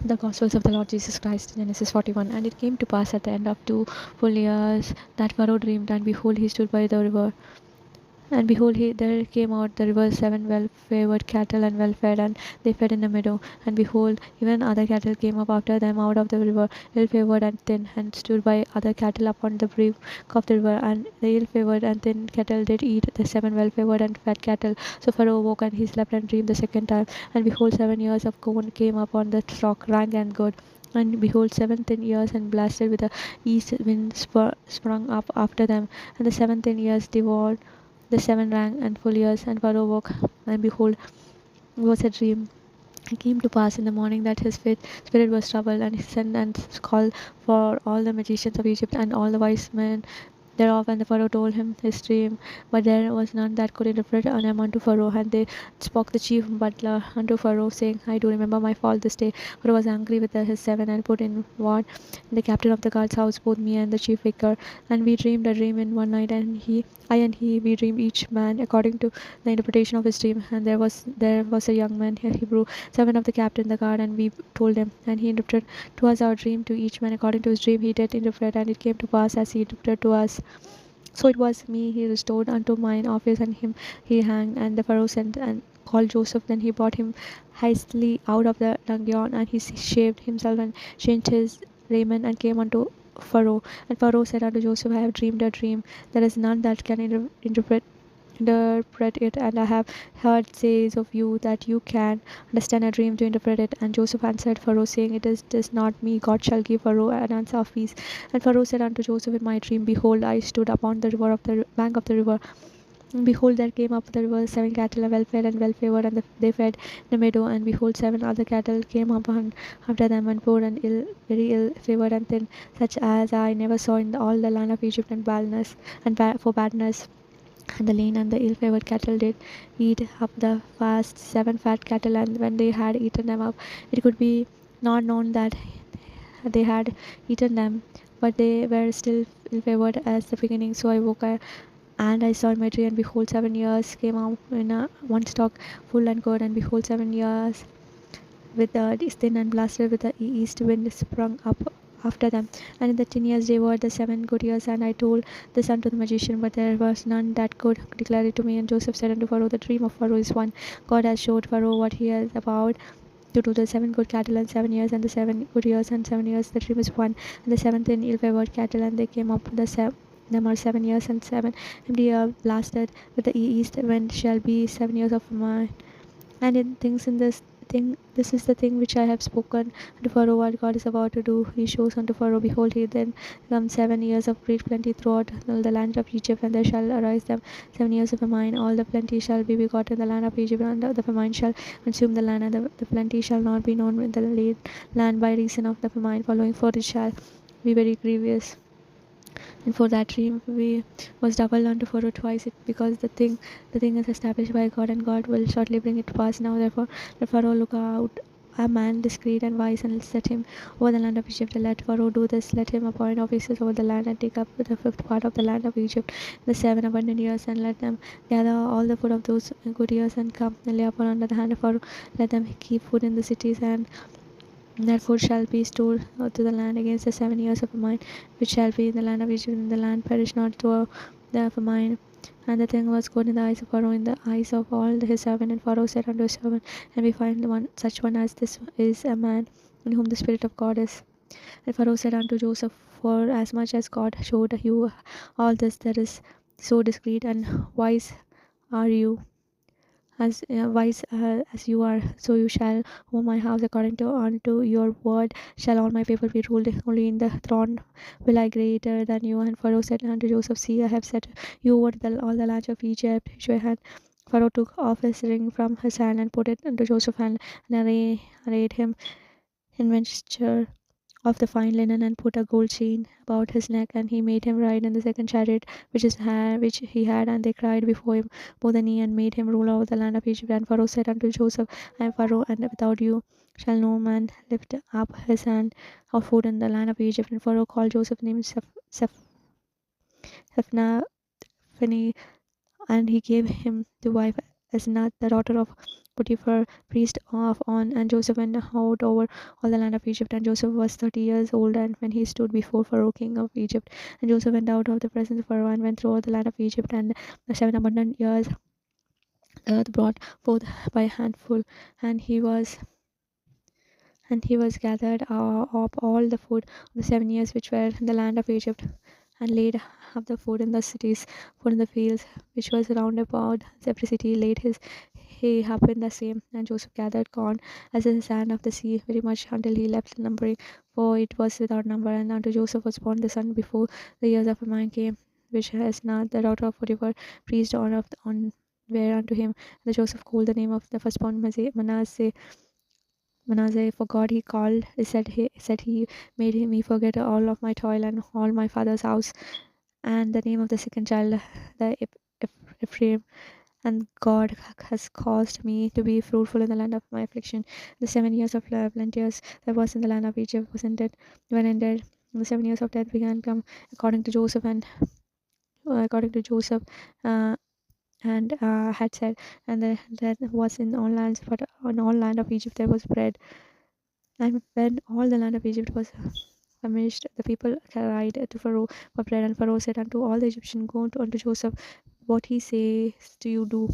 The Gospels of the Lord Jesus Christ, Genesis 41. And it came to pass at the end of 2 full years that Pharaoh dreamed, and behold, he stood by the river. And behold, there came out the river 7 well-favored cattle and well-fed, and they fed in the meadow. And behold, even other cattle came up after them out of the river, ill-favored and thin, and stood by other cattle upon the brink of the river. And the ill-favored and thin cattle did eat the 7 well-favored and fat cattle. So Pharaoh awoke, and he slept and dreamed the second time. And behold, 7 years of corn came upon the stalk, rank and good. And behold, 7 thin years and blasted with the east wind sprung up after them. And the 7 thin years devoured the 7 rank and full years. And Pharaoh woke, and behold, it was a dream. It came to pass in the morning that his spirit was troubled, and he sent and called for all the magicians of Egypt and all the wise men thereof. And the Pharaoh told him his dream, but there was none that could interpret him unto Pharaoh. And they spoke the chief butler unto Pharaoh, saying, I do remember my fault this day. Pharaoh was angry with his seven, and put in ward the captain of the guard's house, both me and the chief vicar. And we dreamed a dream in one night, and I and he, we dreamed each man according to the interpretation of his dream. And there was a young man, a Hebrew, servant of the captain of the guard, and we told him, and he interpreted to us our dream. To each man according to his dream he did interpret, and it came to pass as he interpreted to us. So it was me he restored unto mine office, and him he hanged. And the Pharaoh sent and called Joseph. Then he brought him hastily out of the dungeon, and he shaved himself and changed his raiment, and came unto Pharaoh. And Pharaoh said unto Joseph, I have dreamed a dream. There is none that can interpret it, and I have heard says of you that you can understand a dream to interpret it. And Joseph answered Pharaoh, saying, It is not me. God shall give Pharaoh an answer of peace. And Pharaoh said unto Joseph in my dream, Behold, I stood upon the river of the bank of the river. And behold, there came up the river 7 cattle, well fed and well favored, and they fed in the meadow. And behold, 7 other cattle came up after them, and poor and ill, very ill favored and thin, such as I never saw in all the land of Egypt, and baldness and for badness. And the lean and the ill-favored cattle did eat up the fast 7 fat cattle. And when they had eaten them up, it could be not known that they had eaten them, but they were still ill-favored as the beginning. So I woke, and I saw in my dream, and behold, 7 years came out in one stalk, full and good. And behold, 7 years with the thin and blasted with the east wind sprung up after them. And in the 10 years they were the 7 good years. And I told this unto the magician, but there was none that could declare it to me. And Joseph said unto Pharaoh, The dream of Pharaoh is one. God has showed Pharaoh what he is about to do. The 7 good cattle and 7 years, and the 7 good years and 7 years. The dream is one. And the seventh in ill-favored cattle, and they came up them are 7 years and 7 empty blasted with the east wind shall be 7 years of mine. And in things in this thing, this is the thing which I have spoken unto Pharaoh, what God is about to do. He shows unto Pharaoh, behold, he then come 7 years of great plenty throughout the land of Egypt, and there shall arise them 7 years of famine. All the plenty shall be begotten in the land of Egypt, and the famine shall consume the land, and the plenty shall not be known in the land by reason of the famine following, for it shall be very grievous. And for that dream we was doubled unto Pharaoh twice, it because the thing is established by God, and God will shortly bring it to pass. Now therefore let Pharaoh look out a man discreet and wise, and set him over the land of Egypt. Let Pharaoh do this, let him appoint officers over the land, and take up the fifth part of the land of Egypt, the 7 abundant years, and let them gather all the food of those good years, and come and lay upon under the hand of Pharaoh. Let them keep food in the cities, and that food shall be stored to the land against the 7 years of famine, which shall be in the land of Egypt, and the land perish not through the famine. And the thing was good in the eyes of Pharaoh, in the eyes of all his servants. And Pharaoh said unto his servant, And we find such one as this is a man in whom the Spirit of God is. And Pharaoh said unto Joseph, For as much as God showed you all this, that is so discreet and wise are you, as wise as you are, so you shall own my house according to unto your word shall all my people be ruled. Only in the throne will I greater than you. And Pharaoh said unto Joseph, See, I have set you over all the land of Egypt which your hand. Pharaoh took off his ring from his hand, and put it into Joseph's hand, and arrayed him in vesture of the fine linen, and put a gold chain about his neck. And he made him ride in the second chariot which he had. And they cried before him both the knee, and made him ruler over the land of Egypt. And Pharaoh said unto Joseph, I am Pharaoh, and without you shall no man lift up his hand of food in the land of Egypt. And Pharaoh called Joseph name Zephnaphani, and he gave him to wife Asnath, the daughter of Potiphar, priest of On, and Joseph went out over all the land of Egypt. And Joseph was 30 years old, and when he stood before Pharaoh, king of Egypt. And Joseph went out of the presence of Pharaoh and went through all the land of Egypt. And the 7 abundant years the earth brought forth by a handful, and he was gathered up all the food of the 7 years which were in the land of Egypt, and laid up the food in the cities, food in the fields, which was round about every city laid his he up in the same. And Joseph gathered corn as the sand of the sea, very much until he left numbering, for it was without number. And unto Joseph was born the son before the years of famine came, which has not the daughter of Potiphar, priest on where unto him. And the Joseph called the name of the firstborn Manasseh, for God he called, he made me forget all of my toil and all my father's house. And the name of the second child, the Ephraim, and God has caused me to be fruitful in the land of my affliction. The 7 years of plenteous that was in the land of Egypt was ended, when ended. The 7 years of death began come according to Joseph, uh, and had said, and that was in all lands, but on all land of Egypt there was bread. And when all the land of Egypt was famished, the people cried to Pharaoh for bread. And Pharaoh said unto all the Egyptians, go unto Joseph, what he says do you do.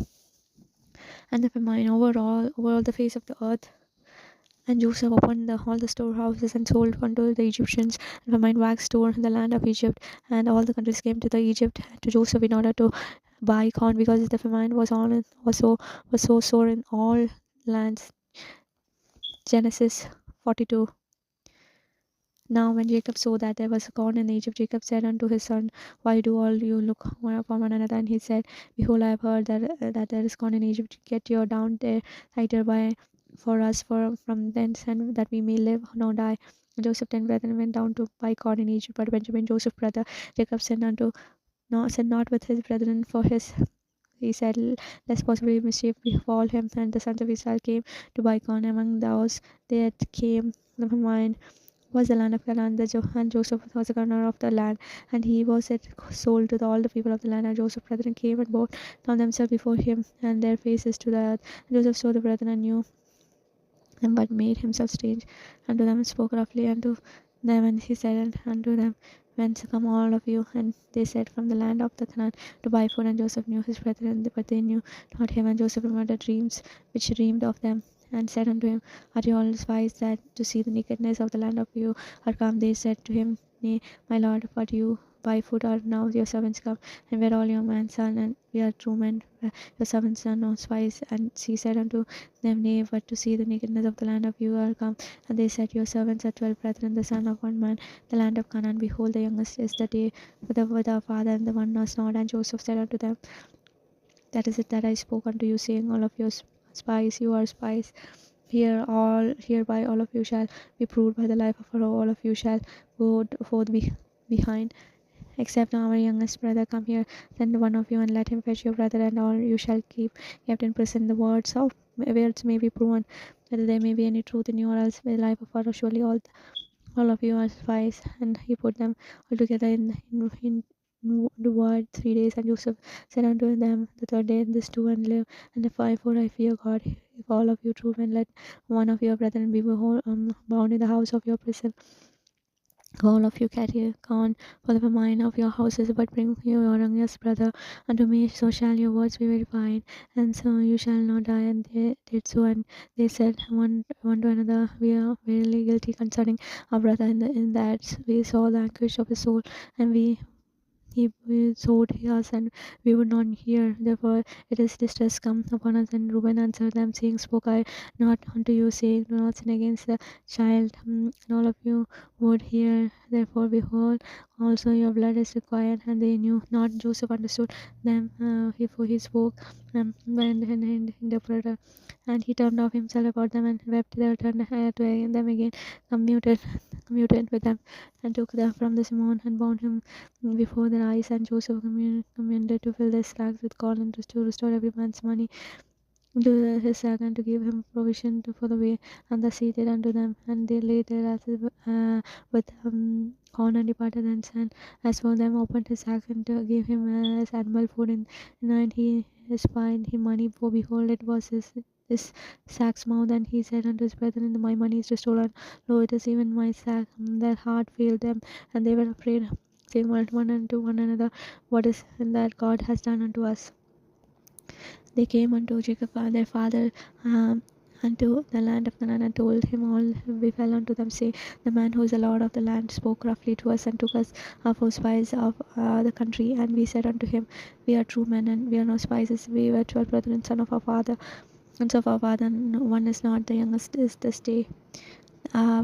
And the famine over all the face of the earth. And Joseph opened all the storehouses and sold unto the Egyptians. And famine waxed store in the land of Egypt, and all the countries came to the Egypt to Joseph in order to buy corn, because the famine was so sore in all lands. Genesis 42. Now when Jacob saw that there was corn in Egypt, Jacob said unto his son, why do all you look one upon one another? And he said, behold, I have heard that there is corn in Egypt. Get you down there thither by for us from thence, and that we may live, no die. And Joseph ten brethren went down to buy corn in Egypt, but Benjamin Joseph's brother Jacob sent not with his brethren, for he said, lest possibly mischief befall him. And the sons of Israel came to buy corn. Among those that came the famine was the land of Canaan. And Joseph was the governor of the land, and he was sold to all the people of the land. And Joseph's brethren came and bowed down themselves before him, and their faces to the earth. And Joseph saw the brethren and knew them, but made himself strange unto them, and spoke roughly unto them. And he said unto them, whence come all of you? And they said, from the land of the Canaan, to buy food. And Joseph knew his brethren, but they knew not him. And Joseph remembered the dreams which he dreamed of them, and said unto him, are you all wise that to see the nakedness of the land of you are come? They said to him, nay, my lord, but you buy food are now your servants come, and where all your men son, and we are true men, your servants are no spies. And she said unto them, nay, but to see the nakedness of the land of you are come. And they said, your servants are 12 brethren, the son of one man, the land of Canaan. Behold, the youngest is the day with our father, and the one knows not. And Joseph said unto them, that is it that I spoke unto you, saying, all of you spies, you are spies. Hereby all of you shall be proved by the life of Pharaoh. All of you shall go forth behind, except our youngest brother come here. Send one of you and let him fetch your brother, and all you shall keep kept in prison. The words may be proven, whether there may be any truth in you, or else by the life of Pharaoh surely all of you are spies. And he put them all together in the word 3 days. And Joseph said unto them the third day, this do and live. And if for I fear God, if all of you true men, let one of your brethren be bound in the house of your prison. All of you carry corn for the famine of your houses, but bring you your youngest brother unto me, so shall your words be verified, and so you shall not die. And they did so, and they said one to another, we are verily guilty concerning our brother, in that we saw the anguish of his soul, and he sought us, and we would not hear. Therefore it is distress come upon us. And Reuben answered them, saying, spoke I not unto you, saying, do not sin against the child? And all of you would hear. Therefore, behold, also your blood is required. And they knew not. Joseph understood them, for he spoke and interpreter. And he turned off himself about them and wept. They turned to them again, commuted with them, and took them from the Simon, and bound him before their eyes. And Joseph commanded to fill their sacks with corn, and to restore every man's money into his sack and to give him provision for the way. And thus he did unto them, and they laid their asses with corn and departed thence. And as for them, opened his sack and gave him as animal food. And he espied him money, for behold, it was his sack's mouth. And he said unto his brethren, my money is restored, and lo, it is even my sack. Their heart failed them, and they were afraid, saying one unto one another, what is that God has done unto us? They came unto Jacob their father, um, unto the land of Canaan, and told him all befell unto them, say, the man who is the Lord of the land spoke roughly to us, and took us for spies of the country. And we said unto him, we are true men, and we are no spies. We were 12 brethren, son of our father, sons of our father, and one is not, the youngest is this day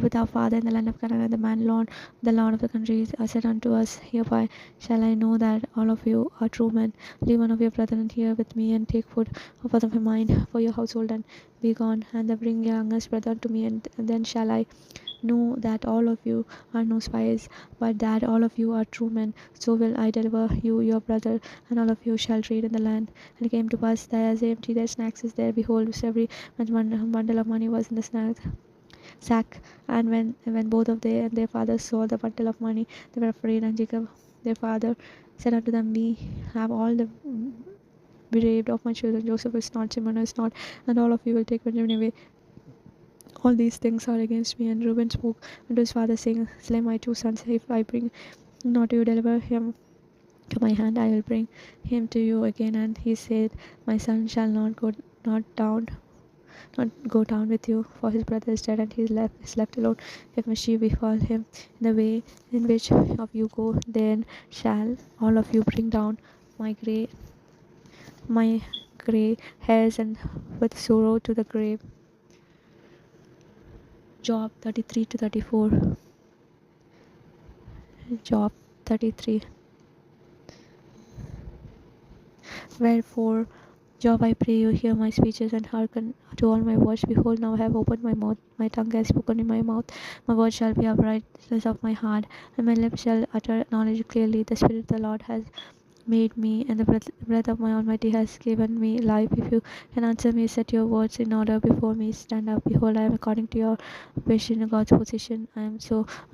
with our father in the land of Canaan. And the man, Lord, the Lord of the country, said unto us, hereby shall I know that all of you are true men. Leave one of your brethren here with me, and take food of mine for your household, and be gone. And then bring your youngest brother to me, and then shall I know that all of you are no spies, but that all of you are true men. So will I deliver you your brother, and all of you shall trade in the land. And it came to pass that as they emptied their snacks there, behold, every man's bundle of money was in the sack. And when both of they and their fathers saw the bundle of money, they were afraid. And Jacob their father said unto them, we have all the bereaved of my children. Joseph is not, Simon is not, and all of you will take Benjamin away. All these things are against me. And Reuben spoke unto his father, saying, slay my two sons. If I bring not you, deliver him to my hand, I will bring him to you again. And he said, my son shall not down not go down with you, for his brother is dead, and he is left alone. If mischief befall him in the way in which of you go, then shall all of you bring down my gray hairs, and with sorrow to the grave. Job 33 to 34. Job 33. Wherefore, Job, I pray you, hear my speeches, and hearken to all my words. Behold, now I have opened my mouth, my tongue has spoken in my mouth. My words shall be uprightness of my heart, and my lips shall utter knowledge clearly. The Spirit of the Lord has made me, and the breath of my Almighty has given me life. If you can answer me, set your words in order before me. Stand up. Behold, I am according to your vision in God's position. I am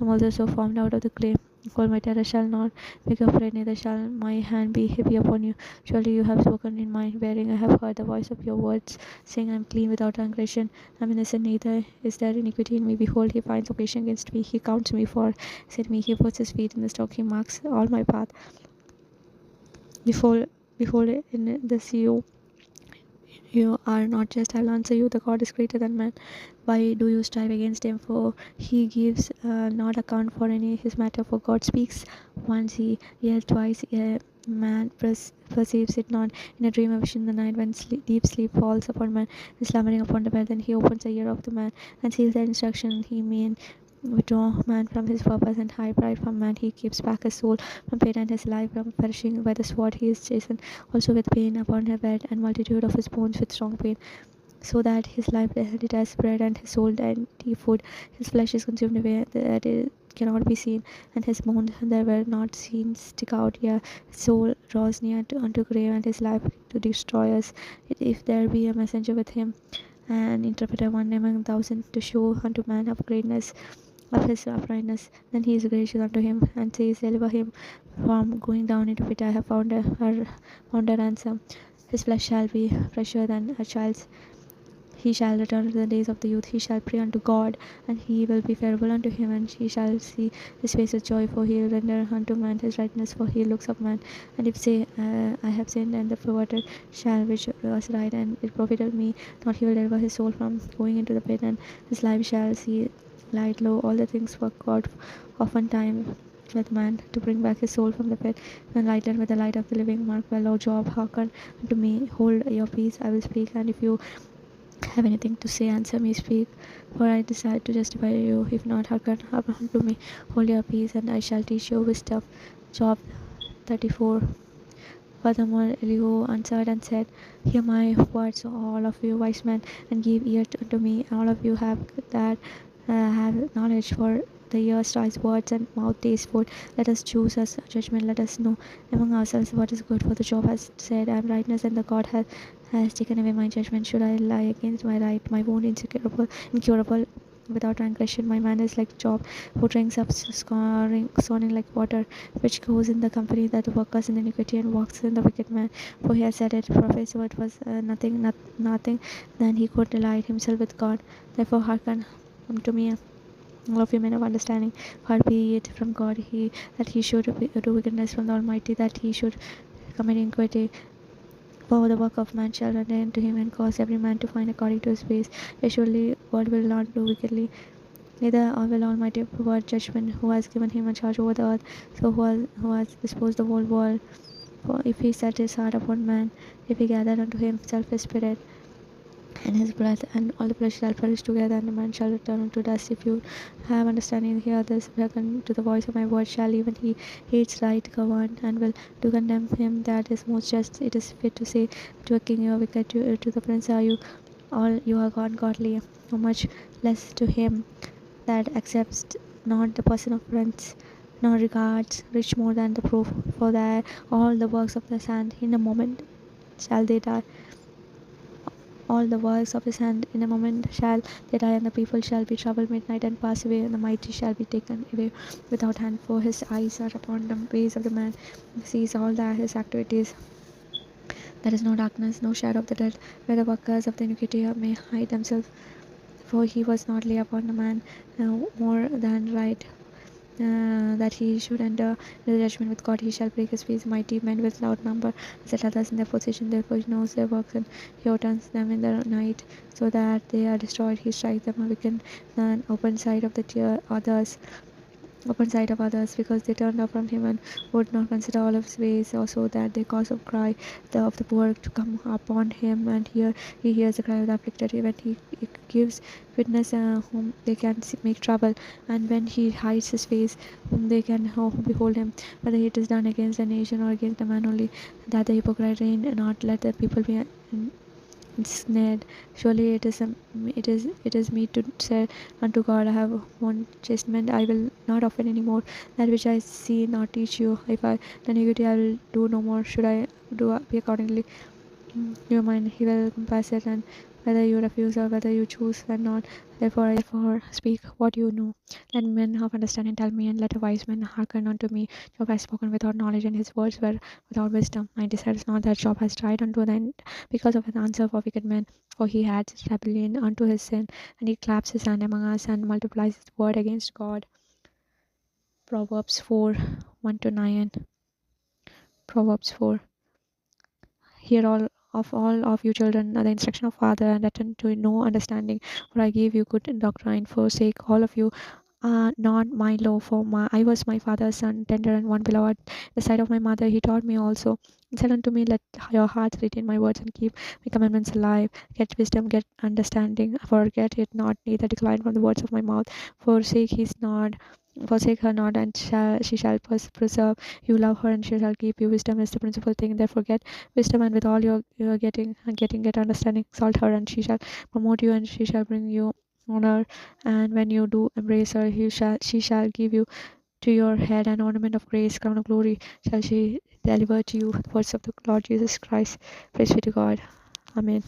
also so formed out of the clay. Call my terror shall not be afraid, neither shall my hand be heavy upon you. Surely you have spoken in my bearing. I have heard the voice of your words, saying, I am clean without transgression. I am innocent, neither is there iniquity in me. Behold, he finds occasion against me. He counts me for said me. He puts his feet in the stock. He marks all my path. Behold, in the sea you are not just. I will answer you. The God is greater than man. Why do you strive against him? For he gives not account for any his matter. For God speaks once, he yet twice. Man perceives it not. In a dream, a vision in the night, when deep sleep falls upon man, and slumbering upon the bed, then he opens the ear of the man and seals the instruction. He mean withdraw man from his purpose, and hide pride from man. He keeps back his soul from pain, and his life from perishing. By the sword he is chastened also with pain upon her bed, and multitude of his bones with strong pain. So that his life it has bread, and his soul dainty food. His flesh is consumed away, that it cannot be seen, and his bones there were not seen stick out. Yeah, his soul draws near unto grave, and his life to destroy us. If there be a messenger with him, an interpreter, one among thousand, to show unto man of greatness of his uprightness, then he is gracious unto him, and says, deliver him from going down into pit. I have found a ransom. His flesh shall be fresher than a child's. He shall return to the days of the youth. He shall pray unto God, and he will be favorable unto him, and he shall see his face with joy, for he will render unto man his rightness, for he looks up man. And if say, I have sinned, and the perverted shall which was right, and it profited me not, he will deliver his soul from going into the pit, and his life shall see light. Lo, all the things work God oftentimes with man to bring back his soul from the pit, and lighten with the light of the living. Mark well, O Job, hearken unto me, hold your peace, I will speak, and if you have anything to say, answer me, speak, for I decide to justify you. If not, hearken unto me, hold your peace, and I shall teach you wisdom. Job 34. Furthermore, Elihu answered and said, hear my words, all of you wise men, and give ear unto me, all of you that have knowledge, for the ear strives words, and mouth tastes food. Let us choose us judgment. Let us know among ourselves what is good. For the Job has said, I am rightness, and the God has taken away my judgment. Should I lie against my right? My wound incurable without transgression. My man is like Job, who drinks up scorning like water, which goes in the company that workers in iniquity and walks in the wicked man. For he has said it, prophet's word was nothing. Then he could delight himself with God. Therefore hearken unto me, all of you men of understanding. Far be it from God that he should do wickedness, from the Almighty that he should commit iniquity. For the work of man shall run into him, and cause every man to find according to his ways. Yet surely God will not do wickedly, neither will Almighty provide judgment, who has given him a charge over the earth, so who has disposed the whole world. For if he set his heart upon man, if he gathered unto himself his spirit and his breath, and all the flesh shall perish together, and the man shall return unto dust. If you have understanding, hear this, hearken to the voice of my word. Shall even he hates right govern, and will do condemn him that is most just? It is fit to say to a king, you are wicked, to the prince, are you all you are ungodly. How much less to him that accepts not the person of prince, nor regards rich more than the proof, for that all the works of his hand in a moment shall they die. All the works of his hand in a moment shall they die, and the people shall be troubled midnight and pass away, and the mighty shall be taken away without hand. For his eyes are upon the ways of the man, he sees all his activities. There is no darkness, no shadow of the dead, where the workers of the iniquity may hide themselves. For he was not lay upon a man more than right, that he should enter the judgment with God. He shall break his peace. Mighty men with loud number set others in their position. Therefore he knows their works, and he overturns them in the night, so that they are destroyed. He strikes them a wicked and open sight of the others, because they turned off from him and would not consider all of his ways, also that they cause of cry of the poor to come upon him, and he hears the cry of the afflicted. When he gives witness, whom they can make trouble, and when he hides his face, whom they can behold him. Whether it is done against a nation or against a man only, that the hypocrite reign not, let the people be ensnared. Surely it is me to say unto God, I have one chastisement, I will not offend any more. That which I see not teach you. If I the iniquity I will do no more. Should I do be accordingly? Your mind, he will compass it, and whether you refuse or whether you choose and not. Therefore speak what you know. Let men of understanding tell me, and let a wise man hearken unto me. Job has spoken without knowledge, and his words were without wisdom. I decides not that Job has tried unto the end, because of an answer for wicked men. For he adds rebellion unto his sin, and he claps his hand among us, and multiplies his word against God. Proverbs 4 1 to 9. Proverbs 4. Hear all of you children the instruction of father, and attend to no understanding. For I gave you good doctrine. Forsake all of you not my law. For I was my father's son, tender and one beloved. The sight of my mother he taught me also. And said unto me, let your hearts retain my words, and keep my commandments alive. Get wisdom, get understanding. Forget it not, neither decline from the words of my mouth. Forsake her not, and she shall preserve you. Love her, and she shall keep you. Wisdom is the principal thing. Therefore get wisdom, and with all your get understanding. Exalt her, and she shall promote you, and she shall bring you honor. And when you do embrace her, she shall give you to your head an ornament of grace, crown of glory shall she deliver to you. The words of the Lord Jesus Christ. Praise be to God. Amen.